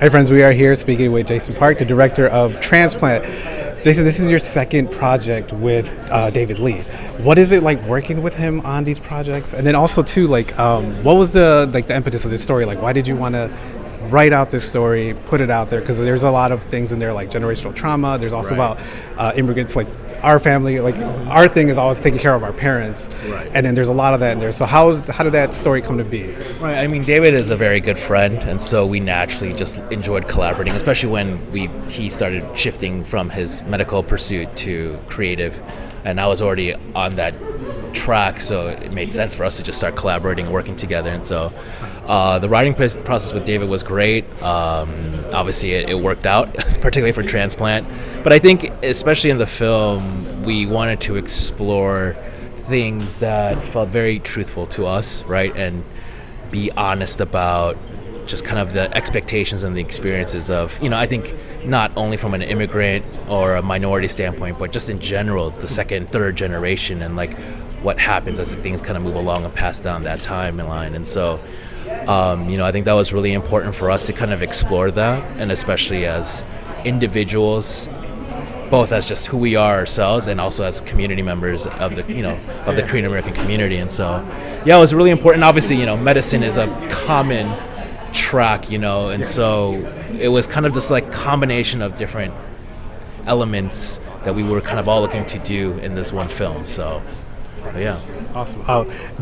Hey friends, we are here speaking with Jason Park, the director of Transplant. Jason, this is your second project with David Lee. What is it like working with him on these projects? And then also too, what was the impetus of this story? Like, why did you want to write out this story, put it out there? Because there's a lot of things in there, like generational trauma. There's also about immigrants, like our family, like our thing is always taking care of our parents, and then there's a lot of that in there. So how did that story come to be? Right. I mean, David is a very good friend, and so we naturally just enjoyed collaborating, especially when he started shifting from his medical pursuit to creative, and I was already on that track, so it made sense for us to just start collaborating and working together. And so the writing process with David was great. Obviously it worked out, particularly for Transplant, but I think especially in the film we wanted to explore things that felt very truthful to us, right, and be honest about just kind of the expectations and the experiences of, I think not only from an immigrant or a minority standpoint, but just in general, the second, third generation, and like what happens as things kind of move along and pass down that timeline. And so, I think that was really important for us to kind of explore that, and especially as individuals, both as just who we are ourselves and also as community members of the Korean American community. And so, it was really important. Obviously, medicine is a common track, and so it was kind of this like combination of different elements that we were kind of all looking to do in this one film. So, yeah. Awesome.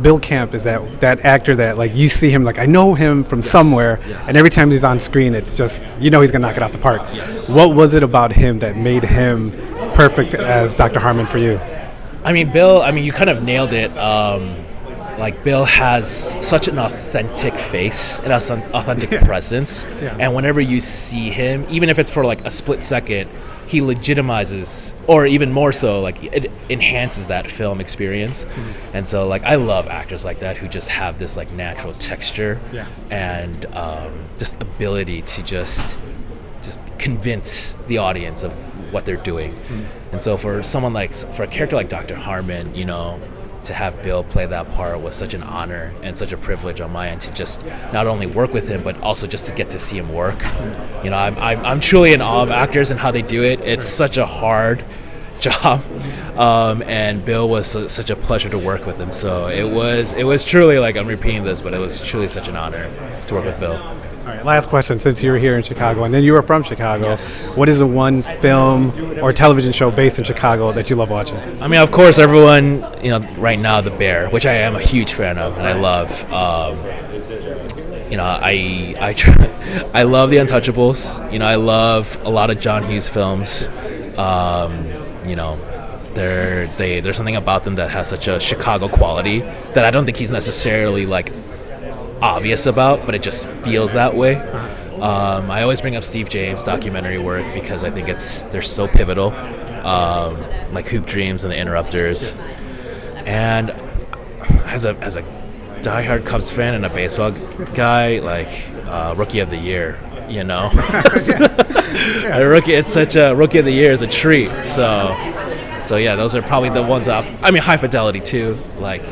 Bill Camp is that actor that like you see him, like I know him from somewhere, and every time he's on screen, it's just he's gonna knock it out the park. What was it about him that made him perfect as Dr. Harmon for you? I mean, Bill. You kind of nailed it. Like Bill has such an authentic face and an authentic presence, and whenever you see him, even if it's for like a split second, he legitimizes, or even more so, like it enhances that film experience. And so like I love actors like that who just have this like natural texture and this ability to just convince the audience of what they're doing. And so for a character like Dr. Harmon, to have Bill play that part was such an honor and such a privilege on my end to just not only work with him, but also just to get to see him work. I'm truly in awe of actors and how they do it. It's such a hard job, and Bill was such a pleasure to work with. And so it was truly, like, I'm repeating this, but it was truly such an honor to work with Bill. All right, last question, since you were here in Chicago and then you were from Chicago, what is the one film or television show based in Chicago that you love watching? I mean, of course, everyone, right now, The Bear, which I am a huge fan of and I love. I love The Untouchables. I love a lot of John Hughes films. There's something about them that has such a Chicago quality that I don't think he's necessarily like obvious about, but it just feels that way. I always bring up Steve James' documentary work because I think they're so pivotal, like Hoop Dreams and The Interrupters. And as a diehard Cubs fan and a baseball guy, like Rookie of the Year, It's such a Rookie of the Year is a treat. So yeah, those are probably the ones High Fidelity too, like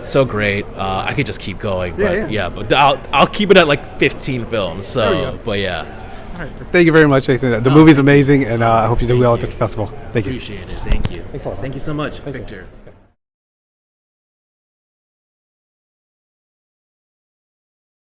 so great. I could just keep going, but I'll keep it at like 15 films. So, but yeah. All right. Thank you very much, Jason. The movie's amazing, and I hope you do well at the festival. Thank you. Appreciate it. Thank you. Thanks a lot. Thank you so much, Victor.